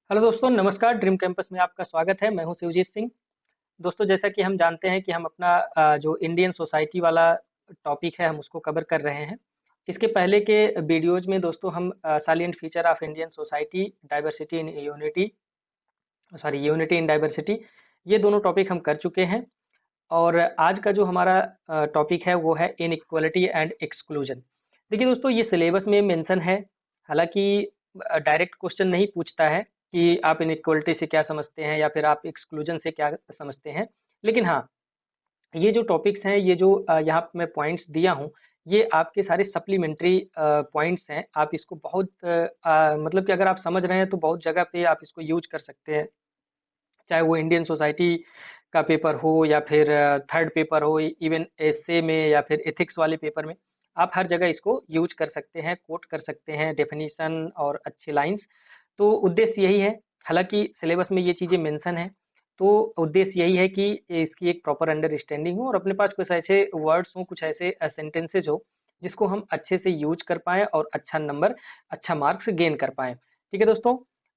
Hello दोस्तों, नमस्कार। Dream campus में आपका स्वागत है। मैं हूं शिवजीत सिंह। दोस्तों, जैसा कि हम जानते हैं कि हम अपना जो इंडियन सोसाइटी वाला टॉपिक है हम उसको कवर कर रहे हैं। इसके पहले के वीडियोज में दोस्तों हम salient feature of Indian society, diversity in unity, sorry unity in diversity, ये दोनों टॉपिक हम कर चुके हैं। और आज का जो हमारा टॉपिक है वो है इनइक्वालिटी एंड एक्सक्लूजन। देखिए दोस्तों, ये सिलेबस में मेंशन है। हालांकि डायरेक्ट क्वेश्चन नहीं पूछता है कि आप इनइक्वालिटी से क्या समझते हैं या फिर आप एक्सक्लूजन से क्या समझते हैं। लेकिन हाँ, ये जो टॉपिक्स हैं, ये जो यहाँ पे मैं पॉइंट्स दिया हूँ, ये आपके सारे सप्लीमेंट्री पॉइंट्स हैं। आप इसको बहुत मतलब कि अगर आप समझ रहे हैं तो बहुत जगह पे आप इसको यूज कर सकते हैं। चाहे वो इंडियन सोसाइटी का पेपर हो या फिर थर्ड पेपर हो, इवन एसए में या फिर एथिक्स वाले पेपर में, आप हर जगह इसको यूज कर सकते हैं, कोट कर सकते हैं डेफिनेशन और अच्छे लाइंस। तो उद्देश्य यही है। हालांकि सिलेबस में ये चीज़ें मेंशन है, तो उद्देश्य यही है कि इसकी एक प्रॉपर अंडरस्टैंडिंग हो और अपने पास कुछ ऐसे वर्ड्स हो, कुछ ऐसे सेंटेंसेस हो जिसको हम अच्छे से यूज कर पाएं और अच्छा नंबर, अच्छा मार्क्स गेन कर पाएं। ठीक है दोस्तों,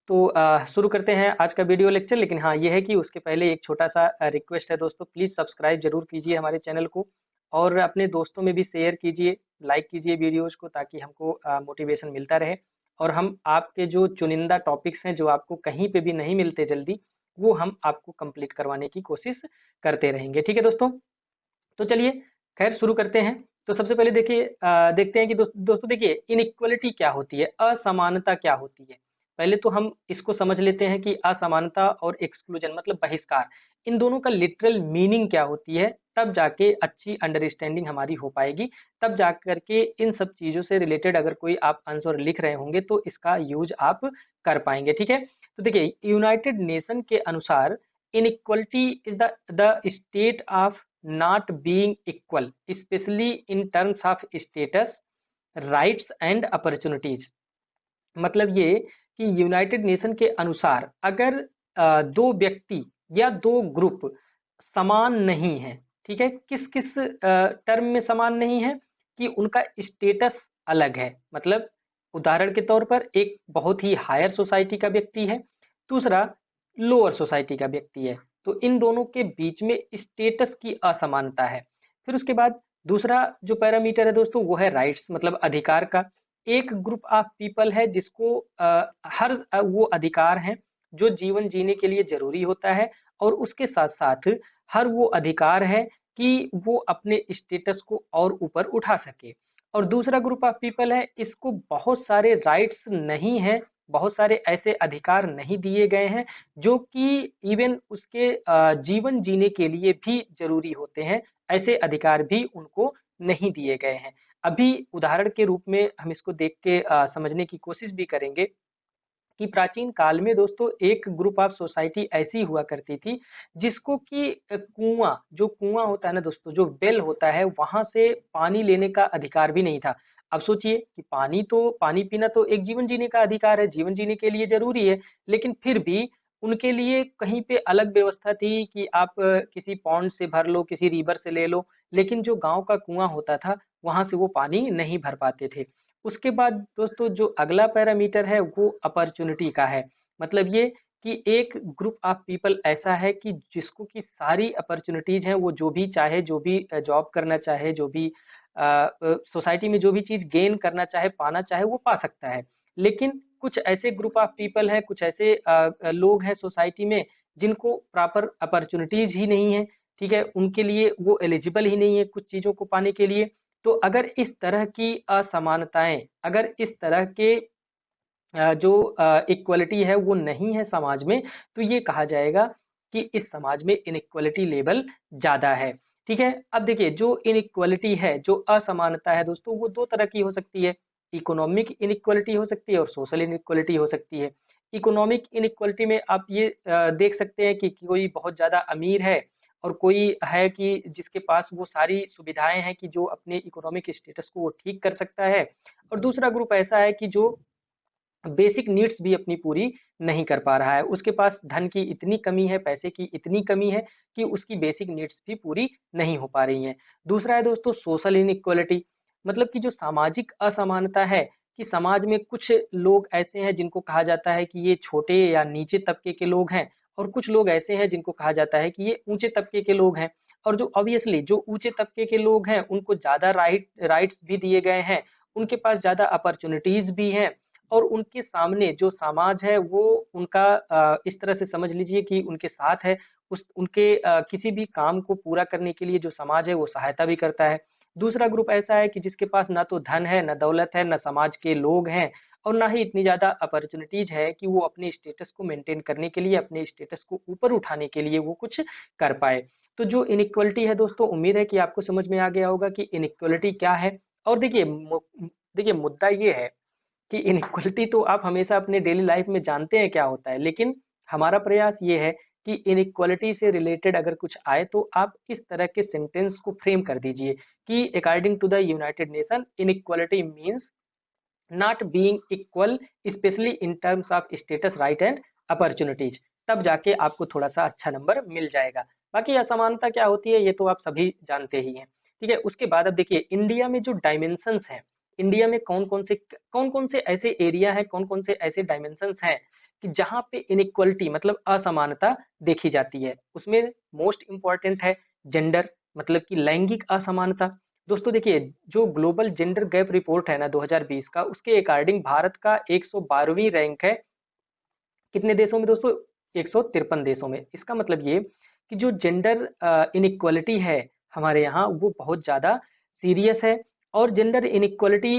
तो शुरू करते हैं आज का वीडियो लेक्चर। लेकिन हाँ, ये है कि उसके पहले एक छोटा सा रिक्वेस्ट है दोस्तों, प्लीज़ सब्सक्राइब जरूर कीजिए हमारे चैनल को और अपने दोस्तों में भी शेयर कीजिए, लाइक कीजिए वीडियोज़ को, ताकि हमको मोटिवेशन मिलता रहे और हम आपके जो चुनिंदा टॉपिक्स हैं जो आपको कहीं पे भी नहीं मिलते जल्दी, वो हम आपको कंप्लीट करवाने की कोशिश करते रहेंगे। ठीक है दोस्तों, तो चलिए खैर शुरू करते हैं। तो सबसे पहले देखिए, देखते हैं कि दोस्तों देखिए, इनइक्वालिटी क्या होती है, असमानता क्या होती है। पहले तो हम इसको समझ लेते हैं कि असमानता और एक्सक्लूजन मतलब बहिष्कार, इन दोनों का लिटरल मीनिंग क्या होती है। तब जाके अच्छी अंडरस्टैंडिंग हमारी हो पाएगी। तब जाकर के इन सब चीजों से रिलेटेड अगर कोई आप आंसर लिख रहे होंगे तो इसका यूज आप कर पाएंगे। ठीक है, तो देखिए, यूनाइटेड नेशन के अनुसार inequality is the state of not being equal, especially in terms of status, rights and opportunities। मतलब ये कि यूनाइटेड नेशन के अनुसार अगर दो व्यक्ति या दो ग्रुप समान नहीं है, ठीक है, किस किस टर्म में समान नहीं है, कि उनका स्टेटस अलग है। मतलब उदाहरण के तौर पर एक बहुत ही हायर सोसाइटी का व्यक्ति है, दूसरा लोअर सोसाइटी का व्यक्ति है, तो इन दोनों के बीच में स्टेटस की असमानता है। फिर उसके बाद दूसरा जो पैरामीटर है दोस्तों वो है राइट्स, मतलब अधिकार का। एक ग्रुप ऑफ पीपल है जिसको हर वो अधिकार हैं जो जीवन जीने के लिए जरूरी होता है, और उसके साथ साथ हर वो अधिकार है कि वो अपने स्टेटस को और ऊपर उठा सके। और दूसरा ग्रुप ऑफ पीपल है, इसको बहुत सारे राइट्स नहीं है, बहुत सारे ऐसे अधिकार नहीं दिए गए हैं जो कि इवन उसके जीवन जीने के लिए भी जरूरी होते हैं। ऐसे अधिकार भी उनको नहीं दिए गए हैं। अभी उदाहरण के रूप में हम इसको देख के समझने की कोशिश भी करेंगे कि प्राचीन काल में दोस्तों एक ग्रुप ऑफ सोसाइटी ऐसी हुआ करती थी जिसको कि कुआं, जो कुआं होता है ना दोस्तों, जो वेल होता है, वहां से पानी लेने का अधिकार भी नहीं था। अब सोचिए कि पानी पीना तो एक जीवन जीने का अधिकार है, जीवन जीने के लिए जरूरी है, लेकिन फिर भी उनके लिए कहीं पे अलग व्यवस्था थी कि आप किसी पॉन्ड से भर लो, किसी रिवर से ले लो, लेकिन जो गांव का कुआं होता था वहां से वो पानी नहीं भर पाते थे। उसके बाद दोस्तों जो अगला पैरामीटर है वो अपॉर्चुनिटी का है। मतलब ये कि एक ग्रुप ऑफ पीपल ऐसा है कि जिसको कि सारी अपॉर्चुनिटीज हैं, वो जो भी चाहे, जो भी जॉब करना चाहे, जो भी सोसाइटी में जो भी चीज गेन करना चाहे, पाना चाहे, वो पा सकता है। लेकिन कुछ ऐसे ग्रुप ऑफ पीपल हैं, कुछ ऐसे लोग हैं सोसाइटी में जिनको प्रॉपर अपॉर्चुनिटीज ही नहीं है। ठीक है, उनके लिए वो एलिजिबल ही नहीं है कुछ चीजों को पाने के लिए। तो अगर इस तरह की असमानताएं, अगर इस तरह के जो इक्वलिटी है वो नहीं है समाज में, तो ये कहा जाएगा कि इस समाज में इनइक्वलिटी लेवल ज्यादा है। ठीक है, अब देखिए, जो इनइक्वलिटी है, जो असमानता है दोस्तों, वो दो तरह की हो सकती है। इकोनॉमिक इनइक्वलिटी हो सकती है और सोशल इनइक्वलिटी हो सकती है। इकोनॉमिक इनइक्वलिटी में आप ये देख सकते हैं कि कोई बहुत ज्यादा अमीर है और कोई है कि जिसके पास वो सारी सुविधाएं हैं कि जो अपने इकोनॉमिक स्टेटस को वो ठीक कर सकता है, और दूसरा ग्रुप ऐसा है कि जो बेसिक नीड्स भी अपनी पूरी नहीं कर पा रहा है, उसके पास धन की इतनी कमी है, पैसे की इतनी कमी है कि उसकी बेसिक नीड्स भी पूरी नहीं हो पा रही हैं। दूसरा है दोस्तों सोशल इनइक्वालिटी, मतलब कि जो सामाजिक असमानता है, कि समाज में कुछ लोग ऐसे हैं जिनको कहा जाता है कि ये छोटे या नीचे तबके के लोग हैं, और कुछ लोग ऐसे हैं जिनको कहा जाता है कि ये ऊंचे तबके के लोग हैं। और जो ऑब्वियसली जो ऊंचे तबके के लोग हैं उनको ज्यादा राइट्स भी दिए गए हैं, उनके पास ज्यादा अपॉर्चुनिटीज भी हैं, और उनके सामने जो समाज है वो उनका इस तरह से समझ लीजिए कि उनके साथ है। उस उनके किसी भी काम को पूरा करने के लिए जो समाज है वो सहायता भी करता है। दूसरा ग्रुप ऐसा है कि जिसके पास ना तो धन है, ना दौलत है, ना समाज के लोग हैं, और ना ही इतनी ज्यादा अपॉर्चुनिटीज है कि वो अपने स्टेटस को मेंटेन करने के लिए, अपने स्टेटस को ऊपर उठाने के लिए वो कुछ कर पाए। तो जो इनइक्वलिटी है दोस्तों, उम्मीद है कि आपको समझ में आ गया होगा कि इनइक्वलिटी क्या है। और देखिए मुद्दा ये है कि इनइक्वलिटी तो आप हमेशा अपने डेली लाइफ में जानते हैं क्या होता है, लेकिन हमारा प्रयास ये है कि इनइक्वलिटी से रिलेटेड अगर कुछ आए तो आप इस तरह के सेंटेंस को फ्रेम कर दीजिए कि according to the United Nation inequality means not being equal, specially in terms of status, right and opportunities. तब जाके आपको थोड़ा सा अच्छा नंबर मिल जाएगा। बाकी असमानता क्या होती है ये तो आप सभी जानते ही हैं। ठीक है, उसके बाद अब देखिए इंडिया में जो डायमेंशंस हैं, इंडिया में कौन कौन से ऐसे एरिया है, कौन कौन से ऐसे डायमेंशंस हैं कि जहां पे इनइक्वलिटी मतलब असमानता देखी जाती है। उसमें मोस्ट इंपॉर्टेंट है जेंडर, मतलब कि लैंगिक असमानता। दोस्तों देखिए, जो ग्लोबल जेंडर गैप रिपोर्ट है ना 2020 का, उसके अकॉर्डिंग भारत का 112वीं रैंक है कितने देशों में दोस्तों? 153 देशों में। इसका मतलब ये कि जो जेंडर इनइक्वलिटी है हमारे यहाँ वो बहुत ज्यादा सीरियस है। और जेंडर इनइक्वलिटी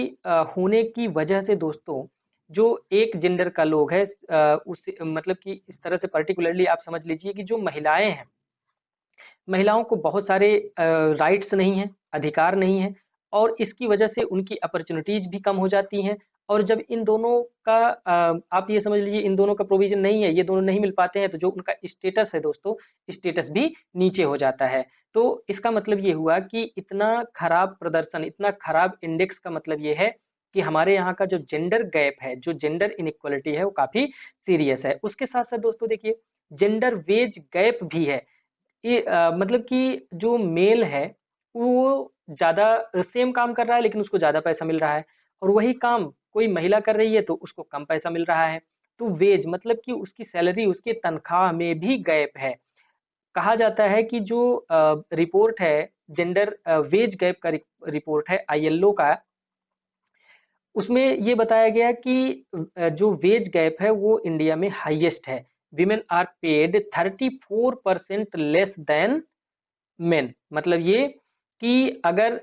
होने की वजह से दोस्तों, जो एक जेंडर का लोग है उस मतलब कि इस तरह से पर्टिकुलरली आप समझ लीजिए कि जो महिलाएं हैं, महिलाओं को बहुत सारे राइट्स नहीं हैं, अधिकार नहीं है, और इसकी वजह से उनकी अपॉर्चुनिटीज भी कम हो जाती हैं। और जब इन दोनों का आप ये समझ लीजिए इन दोनों का प्रोविजन नहीं है, ये दोनों नहीं मिल पाते हैं, तो जो उनका स्टेटस है दोस्तों, स्टेटस भी नीचे हो जाता है। तो इसका मतलब ये हुआ कि इतना खराब प्रदर्शन, इतना खराब इंडेक्स का मतलब ये है कि हमारे यहाँ का जो जेंडर गैप है, जो जेंडर इनइक्वलिटी है वो काफी सीरियस है। उसके साथ साथ दोस्तों देखिए, जेंडर वेज गैप भी है। ये मतलब कि जो मेल है वो ज्यादा सेम काम कर रहा है लेकिन उसको ज्यादा पैसा मिल रहा है, और वही काम कोई महिला कर रही है तो उसको कम पैसा मिल रहा है। तो वेज मतलब कि उसकी सैलरी, उसकी तनख्वाह में भी गैप है। कहा जाता है कि जो रिपोर्ट है, जेंडर वेज गैप का रिपोर्ट है आईएलओ का, उसमें ये बताया गया कि जो वेज गैप है वो इंडिया में हाईएस्ट है। Women are paid 34% less than men. मतलब ये कि अगर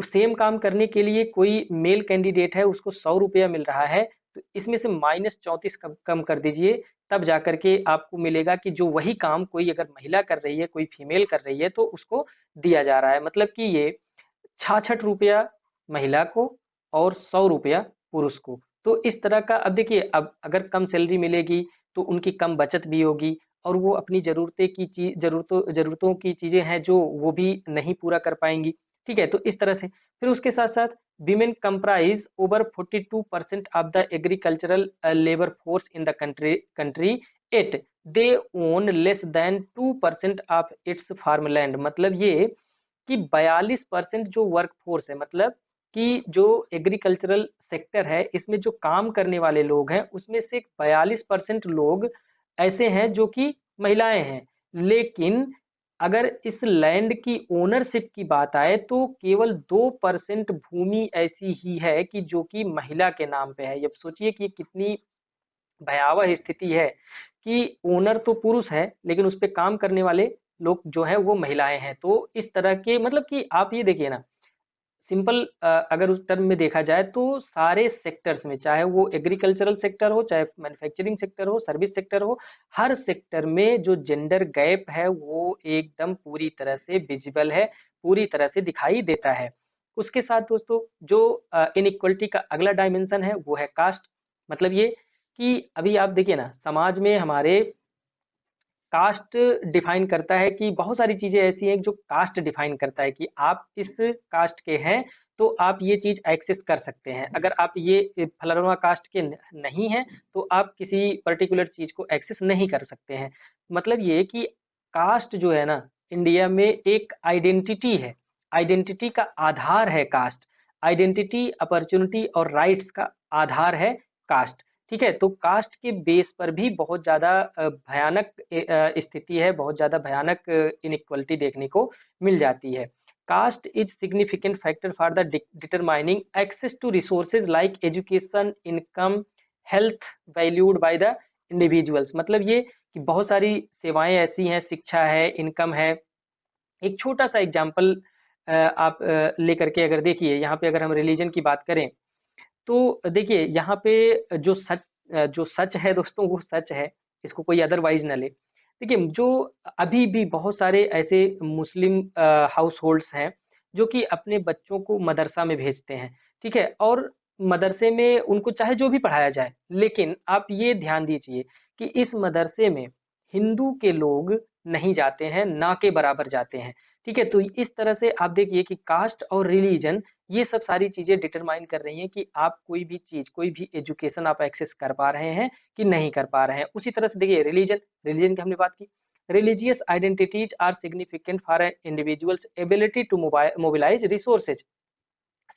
सेम काम करने के लिए कोई मेल कैंडिडेट है उसको 100 रुपया मिल रहा है, तो इसमें से -34 कम कर दीजिए, तब जाकर के आपको मिलेगा कि जो वही काम कोई अगर महिला कर रही है, कोई फीमेल कर रही है तो उसको दिया जा रहा है। मतलब कि ये 66 रुपया महिला को और 100 रुपया पुरुष को। तो इस तरह का, अब देखिए अब अगर कम सैलरी मिलेगी तो उनकी कम बचत भी होगी, और वो अपनी जरूरतें की चीज जरूरतों की चीजें हैं जो वो भी नहीं पूरा कर पाएंगी। ठीक है, तो इस तरह से फिर उसके साथ साथ women comprise over 42% of the agricultural labour force in the country at they own less than 2% of its farmland. मतलब ये कि 42% जो वर्क फोर्स है, मतलब कि जो एग्रीकल्चरल सेक्टर है इसमें जो काम करने वाले लोग हैं उसमें से 42% लोग ऐसे हैं जो कि महिलाएं हैं। लेकिन अगर इस लैंड की ओनरशिप की बात आए तो केवल 2% भूमि ऐसी ही है कि जो कि महिला के नाम पे है। अब सोचिए कि कितनी भयावह स्थिति है कि ओनर तो पुरुष है लेकिन उस पे काम करने वाले लोग जो है वो महिलाएं हैं। तो इस तरह के, मतलब कि आप ये देखिए ना, सिंपल अगर उस टर्म में देखा जाए तो सारे सेक्टर्स में, चाहे वो एग्रीकल्चरल सेक्टर हो, चाहे मैन्युफैक्चरिंग सेक्टर हो, सर्विस सेक्टर हो, हर सेक्टर में जो जेंडर गैप है वो एकदम पूरी तरह से विजिबल है, पूरी तरह से दिखाई देता है। उसके साथ दोस्तों जो इनइक्वलिटी का अगला डायमेंशन है वो है कास्ट। मतलब ये कि अभी आप देखिए ना, समाज में हमारे कास्ट डिफाइन करता है कि बहुत सारी चीजें ऐसी हैं जो कास्ट डिफाइन करता है कि आप इस कास्ट के हैं तो आप ये चीज एक्सेस कर सकते हैं। अगर आप ये फलाना कास्ट के नहीं हैं तो आप किसी पर्टिकुलर चीज को एक्सेस नहीं कर सकते हैं। मतलब ये कि कास्ट जो है ना, इंडिया में एक आइडेंटिटी है, आइडेंटिटी का आधार है कास्ट। आइडेंटिटी, अपॉर्चुनिटी और राइट्स का आधार है कास्ट। ठीक है, तो कास्ट के बेस पर भी बहुत ज़्यादा भयानक स्थिति है, बहुत ज़्यादा भयानक इनइक्वलिटी देखने को मिल जाती है। Caste is significant factor for the determining access to resources like education, income, health valued by the individuals. मतलब ये कि बहुत सारी सेवाएं ऐसी हैं, शिक्षा है, इनकम है। एक छोटा सा एग्जाम्पल आप लेकर के अगर देखिए, यहाँ पे अगर हम रिलीजन की बात करें तो देखिए यहाँ पे जो सच है दोस्तों वो सच है, इसको कोई अदरवाइज ना ले। देखिए जो अभी भी बहुत सारे ऐसे मुस्लिम हाउस होल्ड्स हैं जो कि अपने बच्चों को मदरसा में भेजते हैं, ठीक है, और मदरसे में उनको चाहे जो भी पढ़ाया जाए, लेकिन आप ये ध्यान दीजिए कि इस मदरसे में हिंदू के लोग नहीं जाते हैं, ना के बराबर जाते हैं। ठीक है, तो इस तरह से आप देखिए कि कास्ट और रिलीजन ये सब सारी चीजें डिटरमाइन कर रही हैं कि आप कोई भी चीज, कोई भी एजुकेशन आप एक्सेस कर पा रहे हैं कि नहीं कर पा रहे हैं। उसी तरह से देखिए रिलीजन, रिलीजन की हमने बात की। Religious identities are significant for an individual's ability to mobilize resources.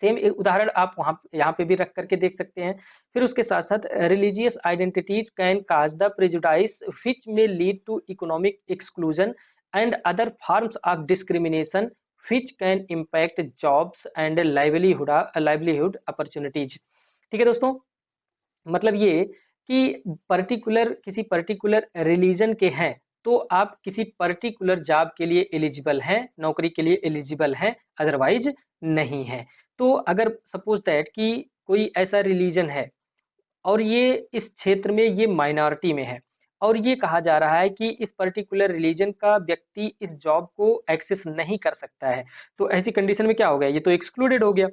Same एक उदाहरण आप वहां यहाँ पे भी रख करके देख सकते हैं। फिर उसके साथ साथ religious identities can cause the prejudice which में lead to economic exclusion and other forms of discrimination which can impact jobs and livelihood opportunities। ठीक है दोस्तों, मतलब ये कि पर्टिकुलर किसी पर्टिकुलर रिलीजन के हैं तो आप किसी पर्टिकुलर जॉब के लिए एलिजिबल हैं, नौकरी के लिए एलिजिबल हैं, अदरवाइज नहीं है। तो अगर सपोज दैट कि कोई ऐसा रिलीजन है और ये इस क्षेत्र में ये माइनॉरिटी में है और ये कहा जा रहा है कि इस पर्टिकुलर रिलीजन का व्यक्ति इस जॉब को एक्सेस नहीं कर सकता है, तो ऐसी कंडीशन में क्या हो गया, ये तो एक्सक्लूडेड हो गया।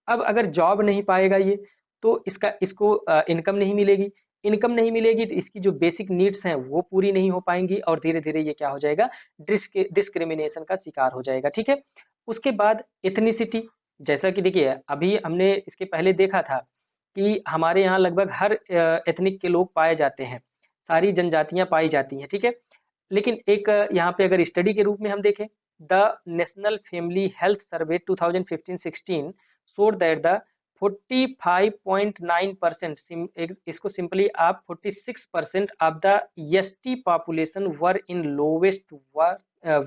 अब अगर जॉब नहीं पाएगा ये तो इसको इनकम नहीं मिलेगी, इनकम नहीं मिलेगी तो इसकी जो बेसिक नीड्स हैं वो पूरी नहीं हो पाएंगी और धीरे धीरे ये क्या हो जाएगा, डिस्क्रिमिनेशन का शिकार हो जाएगा। ठीक है, उसके बाद एथनिसिटी, जैसा कि देखिए अभी हमने इसके पहले देखा था कि हमारे यहाँ लगभग हर एथनिक के लोग पाए जाते हैं, सारी जनजातियां पाई जाती हैं। ठीक है, लेकिन एक यहाँ पे अगर स्टडी के रूप में हम देखें, the National Family Health Survey 2015-16 showed that the 45.9%, इसको सिंपली आप 46% of the ST population were in lowest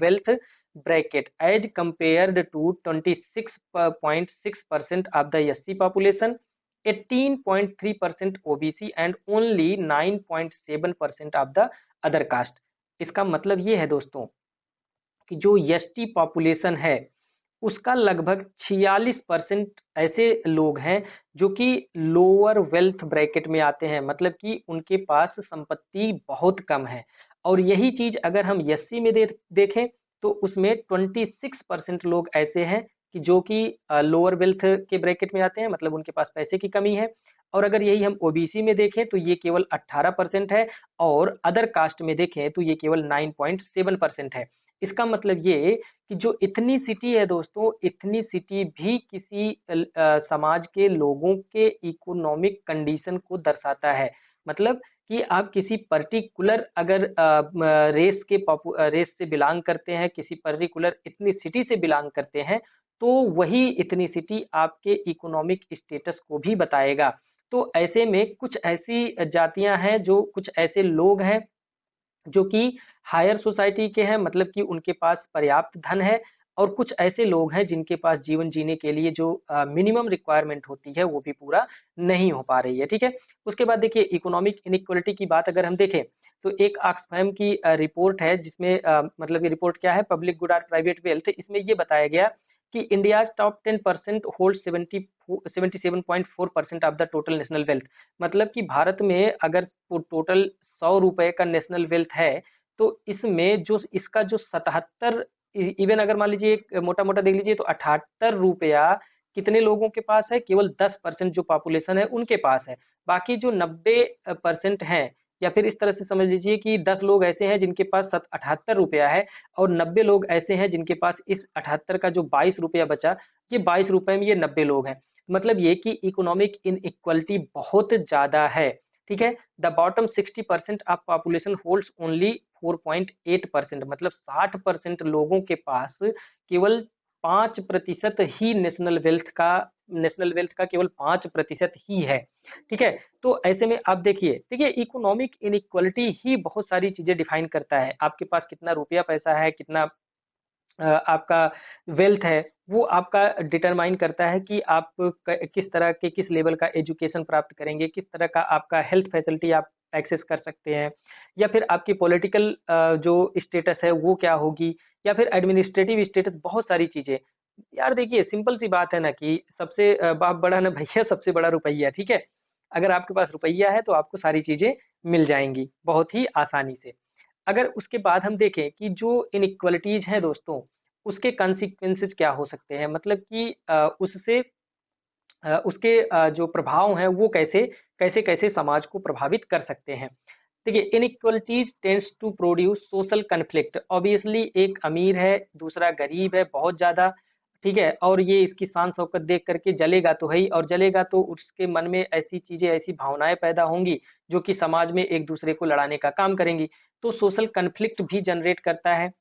wealth bracket as compared to 26.6% of the SC population, 18.3% OBC and only 9.7% of the other caste। इसका मतलब ये है दोस्तों कि जो ST population है उसका लगभग 46% ऐसे लोग हैं जो कि लोअर वेल्थ ब्रैकेट में आते हैं, मतलब कि उनके पास संपत्ति बहुत कम है। और यही चीज अगर हम एससी में देखें तो उसमें 26% लोग ऐसे हैं कि जो कि लोअर वेल्थ के ब्रैकेट में आते हैं, मतलब उनके पास पैसे की कमी है। और अगर यही हम ओबीसी में देखें तो ये केवल 18% है और अदर कास्ट में देखें तो ये केवल 9.7% है। इसका मतलब ये कि जो इथनिसिटी है दोस्तों, इथनिसिटी भी किसी समाज के लोगों के इकोनॉमिक कंडीशन को दर्शाता है। मतलब कि आप किसी पर्टिकुलर अगर रेस से बिलोंग करते हैं, किसी पर्टिकुलर इथनिसिटी से बिलोंग करते हैं, तो वही इथनिसिटी आपके इकोनॉमिक स्टेटस को भी बताएगा। तो ऐसे में कुछ ऐसी जातियां हैं, जो कुछ ऐसे लोग हैं जो कि हायर सोसाइटी के हैं, मतलब कि उनके पास पर्याप्त धन है, और कुछ ऐसे लोग हैं जिनके पास जीवन जीने के लिए जो मिनिमम रिक्वायरमेंट होती है वो भी पूरा नहीं हो पा रही है। ठीक है, उसके बाद देखिए इकोनॉमिक इनइक्वालिटी की बात अगर हम देखें तो एक ऑक्सफैम की रिपोर्ट है जिसमें मतलब ये रिपोर्ट क्या है, पब्लिक गुड और प्राइवेट वेल्थ, इसमें ये बताया गया कि India top 10% hold 77.4% of the total national wealth. मतलब कि भारत में अगर टोटल 100 रुपए का नेशनल वेल्थ है तो इसमें जो इसका जो 77, इवन अगर मान लीजिए मोटा मोटा देख लीजिए तो 78 रुपया कितने लोगों के पास है, केवल 10% जो पॉपुलेशन है उनके पास है। बाकी जो 90% है, या फिर इस तरह से समझ लीजिए कि 10 लोग ऐसे हैं जिनके पास 78 रुपया है और 90 लोग ऐसे हैं जिनके पास इस 78 का जो 22 रुपया बचा, ये 22 रुपए में ये 90 लोग हैं। मतलब ये कि इकोनॉमिक इनइक्वालिटी बहुत ज्यादा है। ठीक है, the bottom 60% of population holds only 4.8%, मतलब 60% लोगों के पास केवल 5% ही नेशनल वेल्थ का केवल 5% ही है। ठीक है, तो ऐसे में आप देखिए इकोनॉमिक इनइक्वालिटी ही बहुत सारी चीजें डिफाइन करता है। आपके पास कितना रुपया पैसा है, कितना आपका वेल्थ है, वो आपका डिटरमाइन करता है कि आप किस तरह के किस लेवल का एजुकेशन प्राप्त करेंगे, किस तरह का आपका हेल्थ फैसिलिटी आप एक्सेस कर सकते हैं, या फिर आपकी पॉलिटिकल जो स्टेटस है वो क्या होगी, या फिर एडमिनिस्ट्रेटिव स्टेटस, बहुत सारी चीजें। यार देखिए सिंपल सी बात है ना कि सबसे बाप बड़ा ना भैया, सबसे बड़ा रुपया। ठीक है, अगर आपके पास रुपया है तो आपको सारी चीजें मिल जाएंगी बहुत ही आसानी से। अगर उसके बाद हम देखें कि जो इनइक्वालिटीज हैं दोस्तों, उसके कॉन्सिक्वेंसेज क्या हो सकते हैं, मतलब कि उसके जो प्रभाव हैं वो कैसे कैसे कैसे समाज को प्रभावित कर सकते हैं। देखिए inequalities tends to produce social conflict. Obviously एक अमीर है, दूसरा गरीब है बहुत ज्यादा, ठीक है, और ये इसकी शान शौकत देख करके जलेगा तो है ही, और जलेगा तो उसके मन में ऐसी चीजें, ऐसी भावनाएं पैदा होंगी जो कि समाज में एक दूसरे को लड़ाने का काम करेंगी। तो सोशल कन्फ्लिक्ट भी जनरेट करता है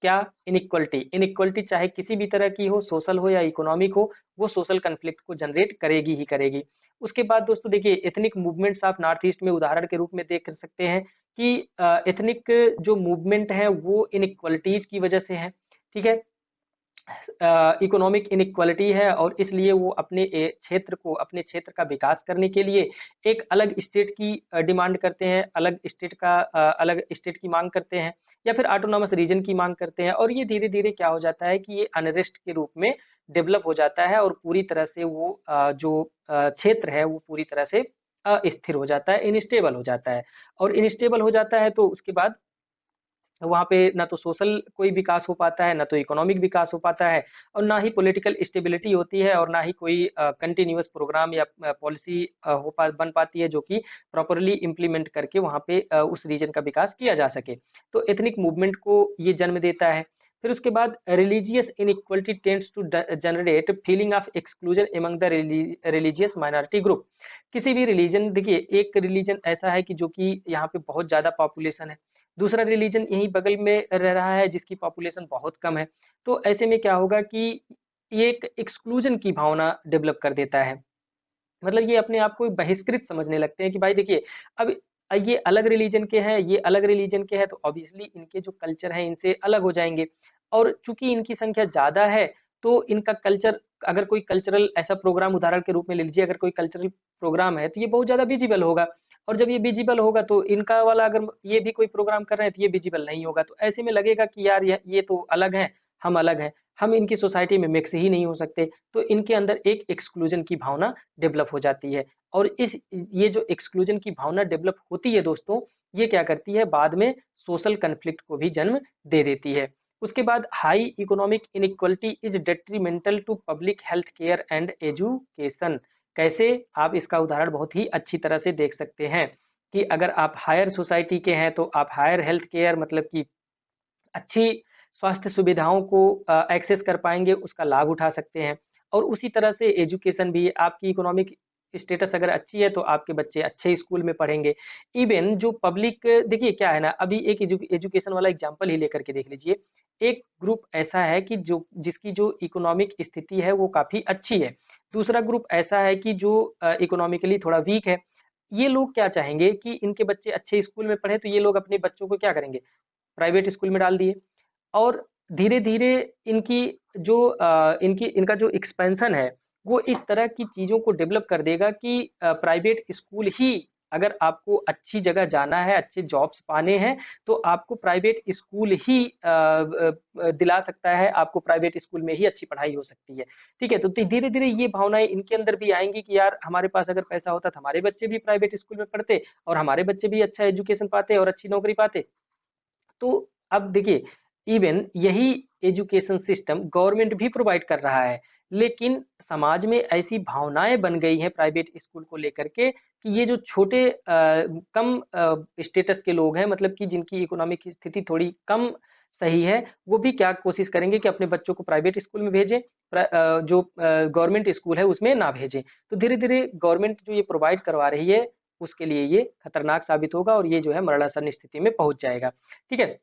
क्या, इनइक्वालिटी। इनइक्वालिटी चाहे किसी भी तरह की हो, सोशल हो या इकोनॉमिक हो, वो सोशल कन्फ्लिक्ट को जनरेट करेगी ही करेगी। उसके बाद दोस्तों देखिए एथनिक मूवमेंट्स आप नॉर्थ ईस्ट में उदाहरण के रूप में देख सकते हैं कि एथनिक जो मूवमेंट है वो इनइक्वालिटीज की वजह से है। ठीक है, इकोनॉमिक इनइक्वालिटी है, और इसलिए वो अपने क्षेत्र का विकास करने के लिए एक अलग स्टेट की डिमांड करते हैं, अलग स्टेट की मांग करते हैं, या फिर ऑटोनॉमस रीजन की मांग करते हैं, और ये धीरे धीरे क्या हो जाता है कि ये अनरेस्ट के रूप में डेवलप हो जाता है, और पूरी तरह से वो जो क्षेत्र है वो पूरी तरह से अस्थिर हो जाता है, इनस्टेबल हो जाता है। और इनस्टेबल हो जाता है तो उसके बाद वहाँ पे ना तो सोशल कोई विकास हो पाता है, ना तो इकोनॉमिक विकास हो पाता है, और ना ही पॉलिटिकल स्टेबिलिटी होती है, और ना ही कोई कंटिन्यूअस प्रोग्राम या पॉलिसी बन पाती है जो कि प्रॉपरली इम्प्लीमेंट करके वहाँ पे उस रीजन का विकास किया जा सके। तो एथनिक मूवमेंट को ये जन्म देता है। फिर उसके बाद religious inequality tends to generate feeling of exclusion among the religious minority group. किसी भी रिलीजन, देखिए एक रिलीजन ऐसा है कि जो कि यहाँ पे बहुत ज्यादा पॉपुलेशन है, दूसरा रिलीजन यहीं बगल में रह रहा है जिसकी पॉपुलेशन बहुत कम है। तो ऐसे में क्या होगा कि ये एक एक्सक्लूजन की भावना डेवलप कर देता है, मतलब ये अपने आप को बहिष्कृत समझने लगते हैं कि भाई देखिए अब ये अलग रिलीजन के हैं, ये अलग रिलीजन के हैं, तो ऑब्वियसली इनके जो कल्चर हैं इनसे अलग हो जाएंगे, और चूंकि इनकी संख्या ज्यादा है तो इनका कल्चर, अगर कोई कल्चरल ऐसा प्रोग्राम उदाहरण के रूप में ले लीजिए, अगर कोई कल्चरल प्रोग्राम है तो ये बहुत ज्यादा विजिबल होगा, और जब ये विजिबल होगा तो इनका वाला अगर ये भी कोई प्रोग्राम कर रहे हैं तो ये विजिबल नहीं होगा, तो ऐसे में लगेगा कि यार ये तो अलग है, हम अलग हैं, हम इनकी सोसाइटी में मिक्स ही नहीं हो सकते। तो इनके अंदर एक एक्सक्लूजन की भावना डेवलप हो जाती है, और ये जो एक्सक्लूजन की भावना डेवलप होती है दोस्तों, ये क्या करती है बाद में सोशल कन्फ्लिक्ट को भी जन्म दे देती है। उसके बाद high economic inequality is detrimental to public health care and education. कैसे, आप इसका उदाहरण बहुत ही अच्छी तरह से देख सकते हैं कि अगर आप हायर सोसाइटी के हैं तो आप हायर हेल्थ केयर, मतलब कि अच्छी स्वास्थ्य सुविधाओं को एक्सेस कर पाएंगे, उसका लाभ उठा सकते हैं। और उसी तरह से एजुकेशन भी, आपकी इकोनॉमिक स्टेटस अगर अच्छी है तो आपके बच्चे अच्छे स्कूल में पढ़ेंगे। इवन जो पब्लिक, देखिए क्या है ना, अभी एक एजुकेशन वाला एग्जांपल ही लेकर के देख लीजिए। एक ग्रुप ऐसा है कि जो जिसकी जो इकोनॉमिक स्थिति है वो काफी अच्छी है, दूसरा ग्रुप ऐसा है कि जो इकोनॉमिकली थोड़ा वीक है। ये लोग क्या चाहेंगे कि इनके बच्चे अच्छे स्कूल में पढ़े, तो ये लोग अपने बच्चों को क्या करेंगे, प्राइवेट स्कूल में डाल दिए, और धीरे-धीरे इनकी जो इनका जो एक्सपेंशन है, वो इस तरह की चीज़ों को डेवलप कर देगा कि प्राइवेट स्कूल ही, अगर आपको अच्छी जगह जाना है, अच्छे जॉब्स पाने हैं, तो आपको प्राइवेट स्कूल ही दिला सकता है, आपको प्राइवेट स्कूल में ही अच्छी पढ़ाई हो सकती है। ठीक है? तो धीरे-धीरे ये भावनाएँ इनके अंदर भी आएँगी कि यार हमारे पास अगर पैसा होता तो हमारे बच्चे भी प्राइवेट स्कूल में पढ़ते, और हमारे बच्चे भी अच्छा एजुकेशन पाते और अच्छी नौकरी पाते। तो अब देखिए इवन यही एजुकेशन सिस्टम गवर्नमेंट भी प्रोवाइड कर रहा है, लेकिन समाज में ऐसी भावनाएं बन गई हैं प्राइवेट स्कूल को लेकर के कि ये जो छोटे कम स्टेटस के लोग हैं, मतलब कि जिनकी इकोनॉमिक स्थिति थोड़ी कम सही है, वो भी क्या कोशिश करेंगे कि अपने बच्चों को प्राइवेट स्कूल में भेजें, जो गवर्नमेंट स्कूल है उसमें ना भेजें। तो धीरे धीरे गवर्नमेंट जो ये प्रोवाइड करवा रही है उसके लिए ये खतरनाक साबित होगा, और ये जो है मरणासन स्थिति में पहुंच जाएगा। ठीक है,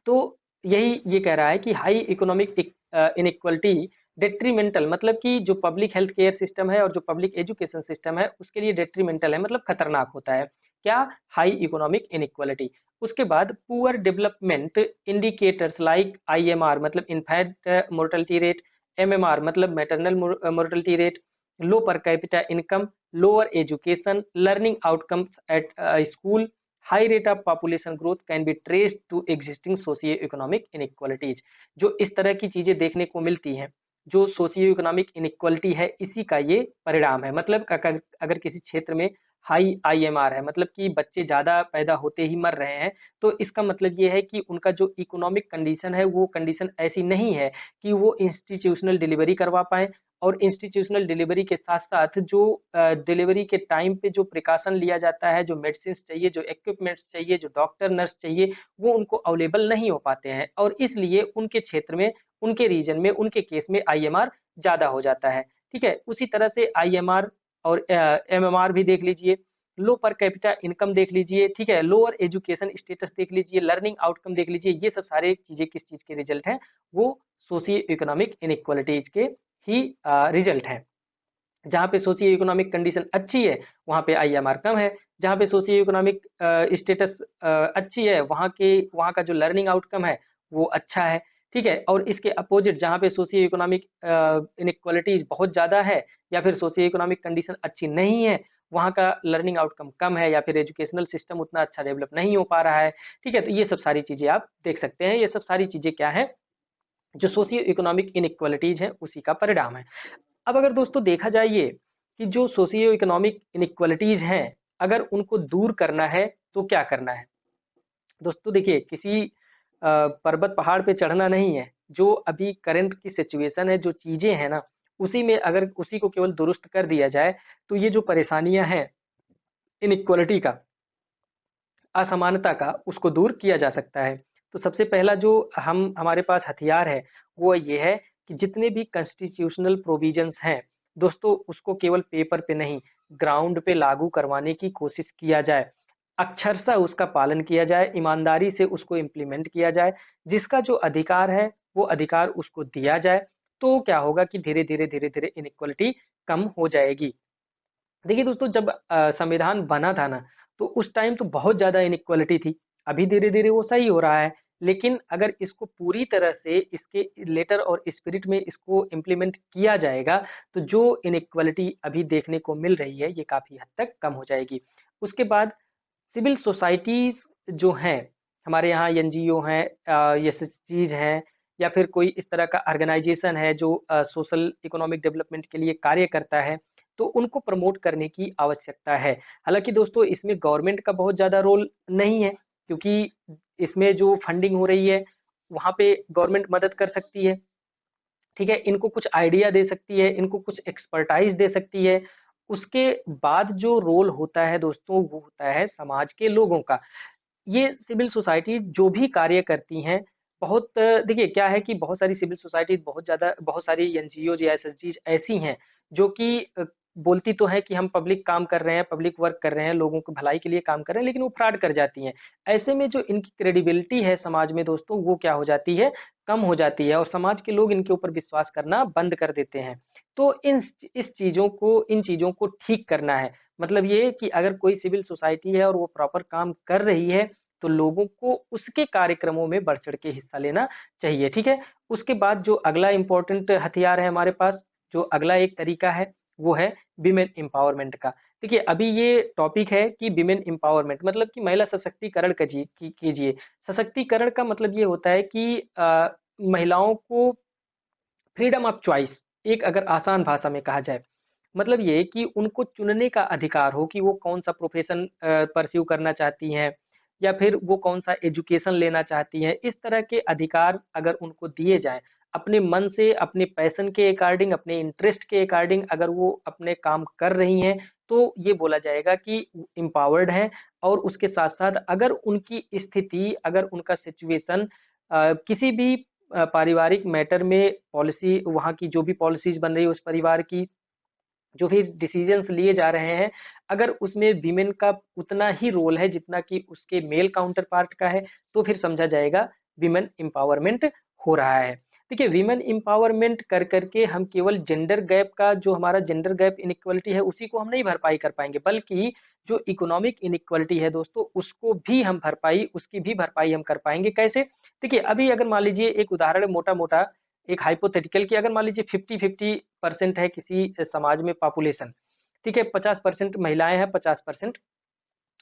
तो यही ये कह रहा है कि हाई इकोनॉमिक इनइक्वलिटी डेट्रीमेंटल, मतलब कि जो पब्लिक हेल्थ केयर सिस्टम है और जो पब्लिक एजुकेशन सिस्टम है उसके लिए डेट्रीमेंटल है, मतलब खतरनाक होता है। क्या? High economic inequality. उसके बाद poor development indicators like IMR मतलब इन्फेंट मोर्टेलिटी रेट, एमएमआर मतलब maternal mortality rate, low per capita income, lower education, learning outcomes at school, high rate of population growth can be traced to existing socio economic inequalities. जो इस तरह की चीजें देखने को मिलती हैं, जो सोशियो इकोनॉमिक इनइक्वालिटी है, इसी का ये परिणाम है। मतलब अगर अगर किसी क्षेत्र में हाई आईएमआर है, मतलब कि बच्चे ज्यादा पैदा होते ही मर रहे हैं, तो इसका मतलब ये है कि उनका जो इकोनॉमिक कंडीशन है वो कंडीशन ऐसी नहीं है कि वो इंस्टीट्यूशनल डिलीवरी करवा पाए। और इंस्टीट्यूशनल डिलीवरी के साथ साथ जो डिलीवरी के टाइम पे जो प्रिकॉशन लिया जाता है, जो मेडिसिन चाहिए, जो इक्विपमेंट्स चाहिए, जो डॉक्टर नर्स चाहिए, वो उनको अवेलेबल नहीं हो पाते हैं, और इसलिए उनके क्षेत्र में, उनके रीजन में, उनके केस में आईएमआर ज्यादा हो जाता है। ठीक है, उसी तरह से आईएमआर और एमएमआर भी देख लीजिए, लो पर कैपिटा इनकम देख लीजिए, ठीक है, लोअर एजुकेशन स्टेटस देख लीजिए, लर्निंग आउटकम देख लीजिए, ये सब सारे चीजें किस चीज के रिजल्ट हैं? वो सोशियो इकोनॉमिक इनइक्वालिटीज के ही रिजल्ट हैं। जहाँ पे सोशियो इकोनॉमिक कंडीशन अच्छी है वहाँ पे आईएमआर कम है, जहाँ पे सोशियो इकोनॉमिक स्टेटस अच्छी है वहाँ का जो लर्निंग आउटकम है वो अच्छा है। ठीक है, और इसके अपोजिट जहाँ पे सोशियो इकोनॉमिक इनइक्वालिटीज बहुत ज्यादा है या फिर सोशियो इकोनॉमिक कंडीशन अच्छी नहीं है, वहाँ का लर्निंग आउटकम कम है या फिर एजुकेशनल सिस्टम उतना अच्छा डेवलप नहीं हो पा रहा है। ठीक है, तो ये सब सारी चीजें आप देख सकते हैं, ये सब सारी चीजें क्या है? जो सोशियो इकोनॉमिक इनइक्वालिटीज है उसी का परिणाम है। अब अगर दोस्तों देखा जाए ये कि जो सोशियो इकोनॉमिक इनइक्वालिटीज हैं, अगर उनको दूर करना है तो क्या करना है? दोस्तों देखिए, किसी पर्वत पहाड़ पे चढ़ना नहीं है। जो अभी करंट की सिचुएशन है, जो चीजें हैं ना, उसी में अगर उसी को केवल दुरुस्त कर दिया जाए तो ये जो परेशानियां हैं इनइक्वालिटी का, असमानता का, उसको दूर किया जा सकता है। तो सबसे पहला जो हमारे पास हथियार है वो ये है कि जितने भी कॉन्स्टिट्यूशनल प्रोविजंस हैं दोस्तों, उसको केवल पेपर पे नहीं, ग्राउंड पे लागू करवाने की कोशिश किया जाए। अक्षरशः उसका पालन किया जाए, ईमानदारी से उसको इम्प्लीमेंट किया जाए। जिसका जो अधिकार है वो अधिकार उसको दिया जाए। तो क्या होगा कि धीरे धीरे धीरे धीरे इनइक्वालिटी कम हो जाएगी। देखिए दोस्तों, जब संविधान बना था ना, तो उस टाइम तो बहुत ज्यादा इनइक्वालिटी थी। अभी धीरे धीरे वो सही हो रहा है, लेकिन अगर इसको पूरी तरह से इसके लेटर और स्पिरिट में इसको इम्प्लीमेंट किया जाएगा तो जो इनइक्वालिटी अभी देखने को मिल रही है ये काफी हद तक कम हो जाएगी। उसके बाद सिविल सोसाइटीज जो हैं, हमारे यहाँ एनजीओ हैं, ये सब चीज हैं, या फिर कोई इस तरह का ऑर्गेनाइजेशन है जो सोशल इकोनॉमिक डेवलपमेंट के लिए कार्य करता है, तो उनको प्रमोट करने की आवश्यकता है। हालांकि दोस्तों इसमें गवर्नमेंट का बहुत ज्यादा रोल नहीं है, क्योंकि इसमें जो फंडिंग हो रही है वहां पे गवर्नमेंट मदद कर सकती है। ठीक है, इनको कुछ आइडिया दे सकती है, इनको कुछ एक्सपर्टाइज दे सकती है। उसके बाद जो रोल होता है दोस्तों वो होता है समाज के लोगों का। ये सिविल सोसाइटी जो भी कार्य करती हैं, बहुत देखिए क्या है कि बहुत सारी सिविल सोसाइटी, बहुत सारी एनजीओ या एसएचजी ऐसी हैं जो कि बोलती तो है कि हम पब्लिक काम कर रहे हैं, पब्लिक वर्क कर रहे हैं, लोगों की भलाई के लिए काम कर रहे हैं, लेकिन वो फ्रॉड कर जाती हैं। ऐसे में जो इनकी क्रेडिबिलिटी है समाज में दोस्तों वो क्या हो जाती है? कम हो जाती है, और समाज के लोग इनके ऊपर विश्वास करना बंद कर देते हैं। तो इन चीजों को ठीक करना है। मतलब ये कि अगर कोई सिविल सोसाइटी है और वो प्रॉपर काम कर रही है तो लोगों को उसके कार्यक्रमों में बढ़ चढ़ के हिस्सा लेना चाहिए। ठीक है, उसके बाद जो अगला इंपॉर्टेंट हथियार है हमारे पास, जो अगला एक तरीका है वो है विमेन एम्पावरमेंट का। देखिए अभी ये टॉपिक है कि विमेन एम्पावरमेंट मतलब कि महिला सशक्तिकरण कीजिए। सशक्तिकरण का मतलब ये होता है कि महिलाओं को फ्रीडम ऑफ चॉइस, एक अगर आसान भाषा में कहा जाए, मतलब ये कि उनको चुनने का अधिकार हो कि वो कौन सा प्रोफेशन परस्यू करना चाहती हैं, या फिर वो कौन सा एजुकेशन लेना चाहती हैं। इस तरह के अधिकार अगर उनको दिए जाएं, अपने मन से, अपने पैशन के अकॉर्डिंग, अपने इंटरेस्ट के अकॉर्डिंग अगर वो अपने काम कर रही हैं, तो ये बोला जाएगा कि एम्पावर्ड हैं। और उसके साथ साथ अगर उनकी स्थिति, अगर उनका सिचुएशन किसी भी पारिवारिक मैटर में, पॉलिसी वहाँ की जो भी पॉलिसीज बन रही है उस परिवार की, जो भी डिसीजंस लिए जा रहे हैं, अगर उसमें वीमेन का उतना ही रोल है जितना कि उसके मेल काउंटर पार्ट का है, तो फिर समझा जाएगा वीमेन एम्पावरमेंट हो रहा है। देखिए वीमेन एम्पावरमेंट कर करके हम केवल जेंडर गैप का जो हमारा जेंडर गैप इनइक्वालिटी है उसी को हम नहीं भरपाई कर पाएंगे, बल्कि जो इकोनॉमिक इनइक्वालिटी है दोस्तों उसको भी हम भरपाई उसकी भी भरपाई हम कर पाएंगे। कैसे? देखिए अभी अगर मान लीजिए एक उदाहरण मोटा मोटा एक हाइपोथेटिकल की, अगर मान लीजिए 50-50% है किसी समाज में पॉपुलेशन, ठीक है, 50% महिलाएं हैं, 50%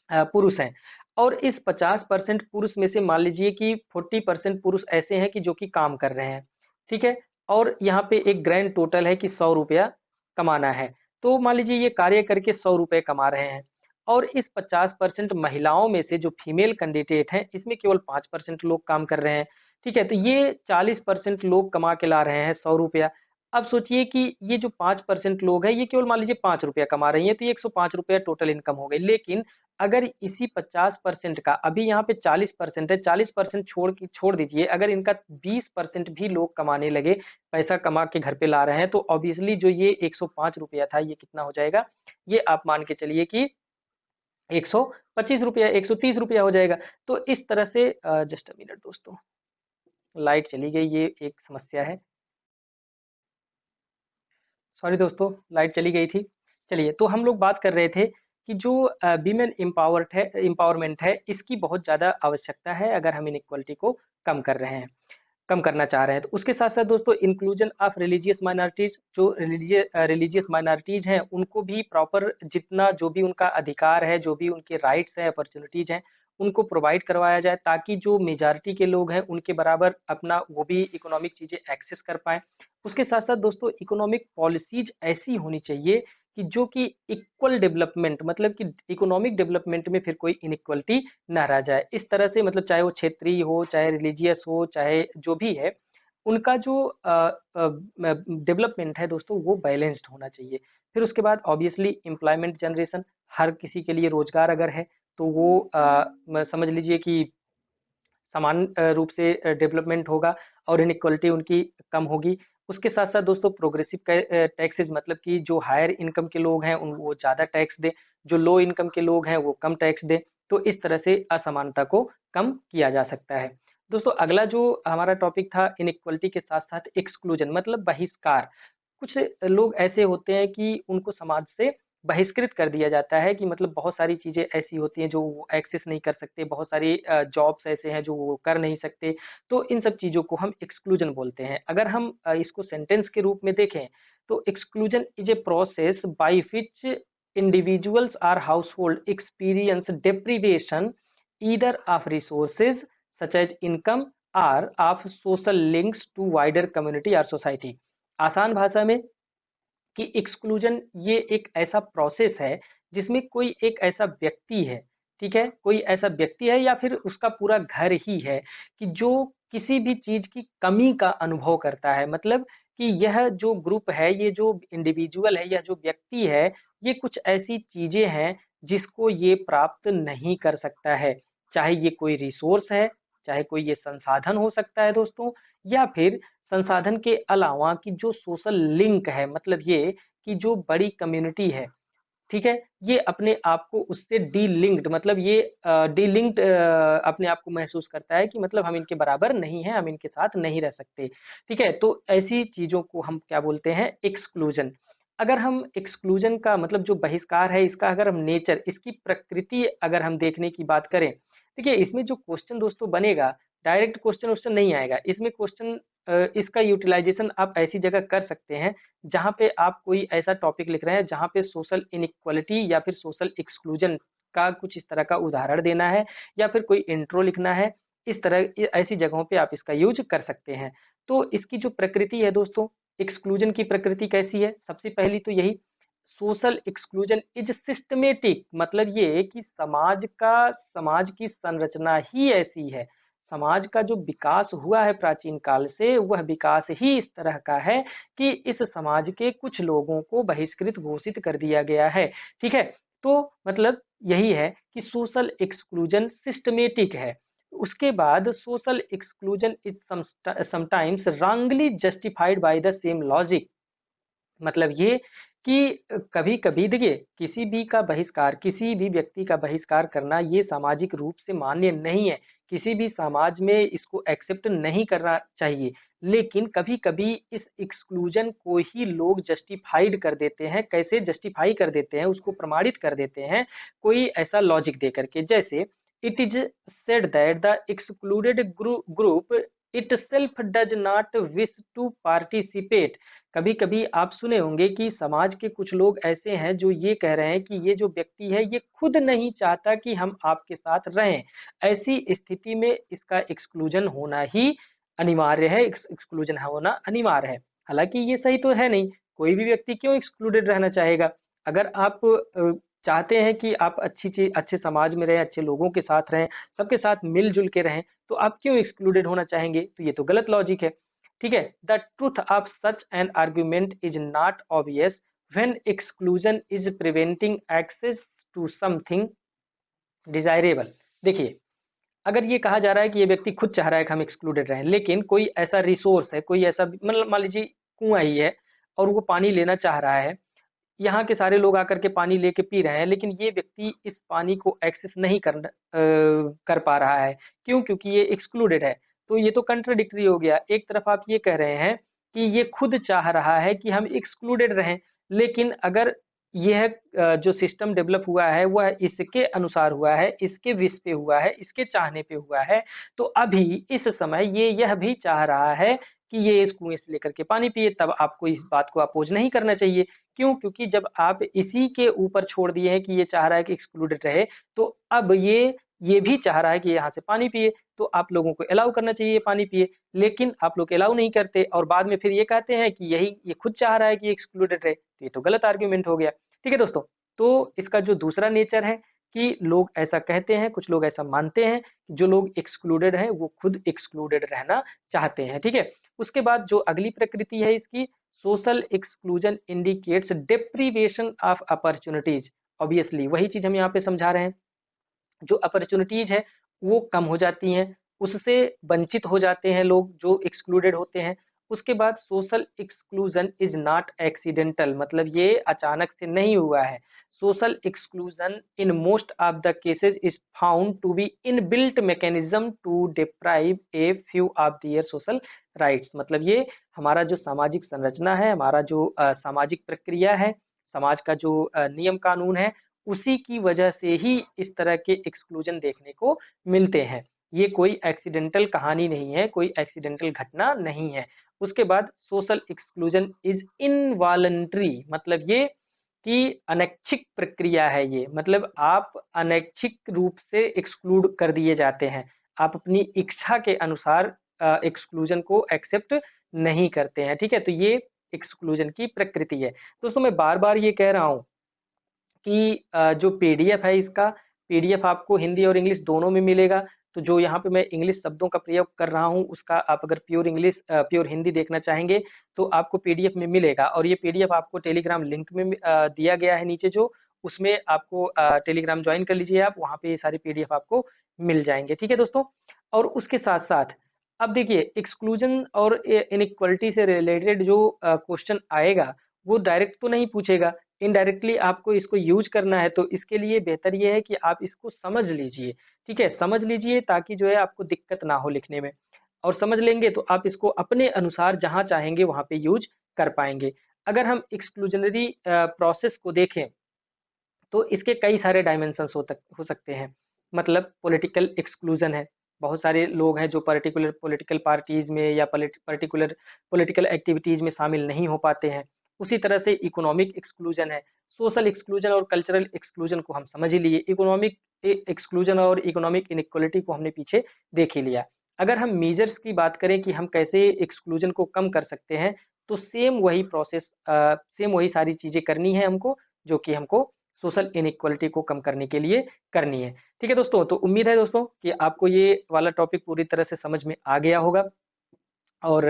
पुरुष हैं, और इस 50% पुरुष में से मान लीजिए कि 40% पुरुष ऐसे हैं कि जो कि काम कर रहे हैं, ठीक है, और यहाँ पे एक ग्रैंड टोटल है कि 100 रुपया कमाना है। तो मान लीजिए ये कार्य करके 100 रुपए कमा रहे हैं, और इस 50% महिलाओं में से जो फीमेल कैंडिडेट हैं इसमें केवल 5% लोग काम कर रहे हैं, ठीक है, तो ये 40% लोग कमा के ला रहे हैं 100 रुपया। अब सोचिए कि ये जो 5% लोग हैं ये केवल मान लीजिए 5 रुपया कमा रही है, तो ये 105 रुपया टोटल इनकम हो गई। लेकिन अगर इसी 50% का, अभी यहाँ पे 40% है, 40% छोड़ दीजिए, अगर इनका 20% भी लोग कमाने लगे, पैसा कमा के घर पे ला रहे हैं, तो ऑब्वियसली जो ये 105 रुपया था ये कितना हो जाएगा, ये आप मान के चलिए कि 125 रुपया, 130 रुपया हो जाएगा। तो इस तरह से जस्ट अ मिनट दोस्तों, लाइट चली गई, ये एक समस्या है, सॉरी दोस्तों, लाइट चली गई थी। चलिए, तो हम लोग बात कर रहे थे कि जो वीमेन एम्पावरमेंट है इसकी बहुत ज़्यादा आवश्यकता है अगर हम इनइक्वालिटी को कम कर रहे हैं, कम करना चाह रहे हैं। तो उसके साथ साथ दोस्तों इंक्लूजन ऑफ रिलीजियस माइनॉरिटीज, जो रिलीजियस माइनॉरिटीज हैं उनको भी प्रॉपर जितना जो भी उनका अधिकार है, जो भी उनके राइट्स हैं, अपॉर्चुनिटीज हैं, उनको प्रोवाइड करवाया जाए, ताकि जो मेजॉरिटी के लोग हैं उनके बराबर अपना वो भी इकोनॉमिक चीज़ें एक्सेस कर पाएँ। उसके साथ साथ दोस्तों इकोनॉमिक पॉलिसीज ऐसी होनी चाहिए कि जो कि इक्वल डेवलपमेंट, मतलब कि इकोनॉमिक डेवलपमेंट में फिर कोई इनइक्वालिटी ना रह जाए। इस तरह से मतलब चाहे वो क्षेत्रीय हो, चाहे रिलीजियस हो, चाहे जो भी है, उनका जो डेवलपमेंट है दोस्तों वो बैलेंस्ड होना चाहिए। फिर उसके बाद ऑब्वियसली एम्प्लॉयमेंट जनरेशन, हर किसी के लिए रोजगार अगर है तो वो समझ लीजिए कि समान रूप से डेवलपमेंट होगा और इनइक्वालिटी उनकी कम होगी। उसके साथ साथ दोस्तों प्रोग्रेसिव टैक्सेस, मतलब कि जो हायर इनकम के लोग हैं उन वो ज़्यादा टैक्स दें, जो लो इनकम के लोग हैं वो कम टैक्स दें। तो इस तरह से असमानता को कम किया जा सकता है। दोस्तों अगला जो हमारा टॉपिक था इनइक्वालिटी के साथ साथ एक्सक्लूजन, मतलब बहिष्कार। कुछ लोग ऐसे होते हैं कि उनको समाज से बहिष्कृत कर दिया जाता है, कि मतलब बहुत सारी चीज़ें ऐसी होती हैं जो वो एक्सेस नहीं कर सकते, बहुत सारी जॉब्स ऐसे हैं जो वो कर नहीं सकते, तो इन सब चीज़ों को हम एक्सक्लूजन बोलते हैं। अगर हम इसको सेंटेंस के रूप में देखें तो exclusion is a process by which individuals or household experience deprivation either of resources such as income or of social links to wider community or society। आसान भाषा में कि एक्सक्लूजन ये एक ऐसा प्रोसेस है जिसमें कोई एक ऐसा व्यक्ति है, ठीक है, कोई ऐसा व्यक्ति है या फिर उसका पूरा घर ही है कि जो किसी भी चीज की कमी का अनुभव करता है। मतलब कि यह जो ग्रुप है, ये जो इंडिविजुअल है, यह जो व्यक्ति है, ये कुछ ऐसी चीजें हैं जिसको ये प्राप्त नहीं कर सकता है, चाहे ये कोई रिसोर्स है, चाहे कोई ये संसाधन हो सकता है दोस्तों, या फिर संसाधन के अलावा कि जो सोशल लिंक है, मतलब ये कि जो बड़ी कम्युनिटी है, ठीक है, ये अपने आप को उससे डीलिंक्ड, मतलब ये डीलिंक्ड अपने आप को महसूस करता है कि मतलब हम इनके बराबर नहीं है, हम इनके साथ नहीं रह सकते, ठीक है। तो ऐसी चीजों को हम क्या बोलते हैं, एक्सक्लूजन। अगर हम एक्सक्लूजन का मतलब जो बहिष्कार है इसका अगर हम नेचर, इसकी प्रकृति अगर हम देखने की बात करें, देखिए इसमें जो क्वेश्चन दोस्तों बनेगा, डायरेक्ट क्वेश्चन उससे नहीं आएगा, इसमें क्वेश्चन इसका यूटिलाइजेशन आप ऐसी जगह कर सकते हैं जहाँ पे आप कोई ऐसा टॉपिक लिख रहे हैं जहाँ पे सोशल इनइक्वालिटी या फिर सोशल एक्सक्लूजन का कुछ इस तरह का उदाहरण देना है, या फिर कोई इंट्रो लिखना है, इस तरह ऐसी जगहों पे आप इसका यूज कर सकते हैं। तो इसकी जो प्रकृति है दोस्तों, एक्सक्लूजन की प्रकृति कैसी है, सबसे पहली तो यही, सोशल एक्सक्लूजन इज सिस्टमेटिक, मतलब ये कि समाज की संरचना ही ऐसी है, समाज का जो विकास हुआ है प्राचीन काल से, वह विकास ही इस तरह का है कि इस समाज के कुछ लोगों को बहिष्कृत घोषित कर दिया गया है, ठीक है। तो मतलब यही है कि सोशल एक्सक्लूजन सिस्टमेटिक है। उसके बाद social exclusion is sometimes wrongly justified by the same logic, मतलब ये कि कभी-कभी देखिए किसी भी व्यक्ति का बहिष्कार करना ये सामाजिक रूप से मान्य नहीं है। किसी भी समाज में इसको एक्सेप्ट नहीं करना चाहिए। लेकिन कभी-कभी इस एक्सक्लूजन को ही लोग जस्टिफाइड कर देते हैं। कैसे जस्टिफाई कर देते हैं, उसको प्रमाणित कर देते हैं, कोई ऐसा लॉजिक दे करके। जैसे it is said that the excluded group itself does not wish to participate. कभी-कभी आप सुने होंगे कि समाज के कुछ लोग ऐसे हैं जो ये कह रहे हैं कि ये जो व्यक्ति है ये खुद नहीं चाहता कि हम आपके साथ रहें। ऐसी स्थिति में इसका एक्सक्लूजन होना ही अनिवार्य है, एक्सक्लूजन होना अनिवार्य है। हालाँकि ये सही तो है नहीं, कोई भी व्यक्ति क्यों एक्सक्लूडेड रहना चाहेगा? अगर आप चाहते हैं कि आप अच्छे समाज में रहें, अच्छे लोगों के साथ रहें, सबके साथ मिल-जुल के रहें, तो आप क्यों एक्सक्लूडेड होना चाहेंगे? तो ये तो गलत लॉजिक है। ठीक है? The truth of such an argument is not obvious when exclusion is preventing access to something desirable. देखिए, अगर ये कहा जा रहा है कि ये व्यक्ति खुद चाह रहा है कि हम एक्सक्लूडेड रहें, लेकिन कोई ऐसा रिसोर्स है, कोई ऐसा मतलब मान लीजिए कुआँ ही है और वो पानी लेना चाह रहा है, यहाँ के सारे लोग आकर के पानी लेके पी रहे हैं, लेकिन ये व्यक्ति इस पानी को एक्सेस नहीं कर पा रहा है। क्यों? क्योंकि ये एक्सक्लूडेड है। तो ये तो कंट्राडिक्टरी हो गया। एक तरफ आप ये कह रहे हैं कि ये खुद चाह रहा है कि हम एक्सक्लूडेड रहें, लेकिन अगर यह जो सिस्टम डेवलप हुआ है, वह इसके अनुसार हुआ है, इसके विश पे हुआ है, इसके चाहने पे हुआ है, तो अभी इस समय ये यह भी चाह रहा है कि ये इस कुएँ से लेकर के पानी पिए, तब आपको इस बात को अपोज़ नहीं करना चाहिए। क्यों? क्योंकि जब आप इसी के ऊपर छोड़ दिए हैं कि ये चाह रहा है कि एक्सक्लूडेड रहे, तो अब ये भी चाह रहा है कि यहाँ से पानी पिए, तो आप लोगों को अलाउ करना चाहिए ये पानी पिए। लेकिन आप लोग अलाउ नहीं करते और बाद में फिर ये कहते हैं कि ये खुद चाह रहा है कि एक्सक्लूडेड रहे, तो ये तो गलत आर्गुमेंट हो गया। ठीक है दोस्तों? तो इसका जो दूसरा नेचर है कि लोग ऐसा कहते हैं, कुछ लोग ऐसा मानते हैं, कि जो लोग एक्सक्लूडेड हैं, वो खुद एक्सक्लूडेड रहना चाहते हैं। ठीक है? उसके बाद जो अगली प्रकृति है इसकी, social exclusion indicates deprivation of opportunities. Obviously वही चीज हम यहाँ पे समझा रहे हैं, जो अपॉर्च्युनिटीज है वो कम हो जाती हैं, उससे वंचित हो जाते हैं लोग जो एक्सक्लूडेड होते हैं। उसके बाद social exclusion is not accidental, मतलब ये अचानक से नहीं हुआ है। Social exclusion in most of the cases is found to be inbuilt mechanism to deprive a few of their social rights. मतलब ये हमारा जो सामाजिक संरचना है, हमारा जो सामाजिक प्रक्रिया है, समाज का जो नियम कानून है, उसी की वजह से ही इस तरह के एक्सक्लूजन देखने को मिलते हैं। ये कोई एक्सीडेंटल कहानी नहीं है, कोई एक्सीडेंटल घटना नहीं है। उसके बाद सोशल एक्सक्लूजन इज इनवॉलंटरी, मतलब ये कि अनैच्छिक प्रक्रिया है ये, मतलब आप अनैच्छिक रूप से एक्सक्लूड कर दिए जाते हैं। आप अपनी इच्छा के अनुसार एक्सक्लूजन को एक्सेप्ट नहीं करते हैं। ठीक है? तो ये एक्सक्लूजन की प्रकृति है। दोस्तों मैं बार-बार ये कह रहा हूँ कि जो पीडीएफ है इसका, पीडीएफ आपको हिंदी और इंग्लिश दोनों में मिलेगा। तो जो यहाँ पे मैं इंग्लिश शब्दों का प्रयोग कर रहा हूँ, उसका आप अगर प्योर हिंदी देखना चाहेंगे, तो आपको पीडीएफ में मिलेगा और ये पीडीएफ आपको टेलीग्राम लिंक में दिया गया है नीचे जो, उसमें आपको टेलीग्राम जॉइन कर लीजिए आप, वहाँ पे ये सारे पीडीएफ आपको मिल जाएँगे। ठीक है दोस्तों? और उसके साथ-साथ अब देखिए एक्सक्लूजन और इनइक्वालिटी से रिलेटेड जो क्वेश्चन आएगा, वो डायरेक्ट तो नहीं पूछेगा, इनडायरेक्टली आपको इसको यूज करना है। तो इसके लिए बेहतर ये है कि आप इसको समझ लीजिए। ठीक है? समझ लीजिए ताकि जो है आपको दिक्कत ना हो लिखने में, और समझ लेंगे तो आप इसको अपने अनुसार जहाँ चाहेंगे वहाँ पे यूज कर पाएँगे। अगर हम एक्सक्लूजनरी प्रोसेस को देखें, तो इसके कई सारे डायमेंशंस हो सकते हैं। मतलब पॉलिटिकल एक्सक्लूजन है, बहुत सारे लोग हैं जो पर्टिकुलर पॉलिटिकल पार्टीज में या पर्टिकुलर पॉलिटिकल एक्टिविटीज में शामिल नहीं हो पाते हैं। उसी तरह से इकोनॉमिक एक्सक्लूजन है। सोशल एक्सक्लूजन और कल्चरल एक्सक्लूजन को हम समझ ही लिए, इकोनॉमिक एक्सक्लूजन और इकोनॉमिक इनइक्वालिटी को हमने पीछे देख ही लिया। अगर हम मेजर्स की बात करें कि हम कैसे एक्सक्लूजन को कम कर सकते हैं, तो सेम वही सारी चीजें करनी है हमको, जो कि हमको सोशल इनइक्वालिटी को कम करने के लिए करनी है। ठीक है दोस्तों? तो उम्मीद है दोस्तों कि आपको ये वाला टॉपिक पूरी तरह से समझ में आ गया होगा, और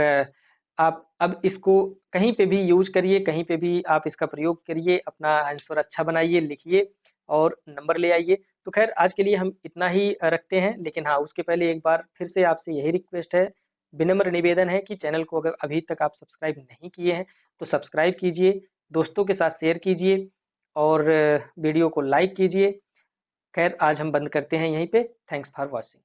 आप अब इसको कहीं पे भी यूज़ करिए, कहीं पे भी आप इसका प्रयोग करिए, अपना आंसर अच्छा बनाइए, लिखिए और नंबर ले आइए। तो ख़ैर आज के लिए हम इतना ही रखते हैं, लेकिन हाँ, उसके पहले एक बार फिर से आपसे यही रिक्वेस्ट है, विनम्र निवेदन है कि चैनल को अगर अभी तक आप सब्सक्राइब नहीं किए हैं, तो सब्सक्राइब कीजिए, दोस्तों के साथ शेयर कीजिए और वीडियो को लाइक कीजिए। खैर आज हम बंद करते हैं यहीं पे। Thanks for watching.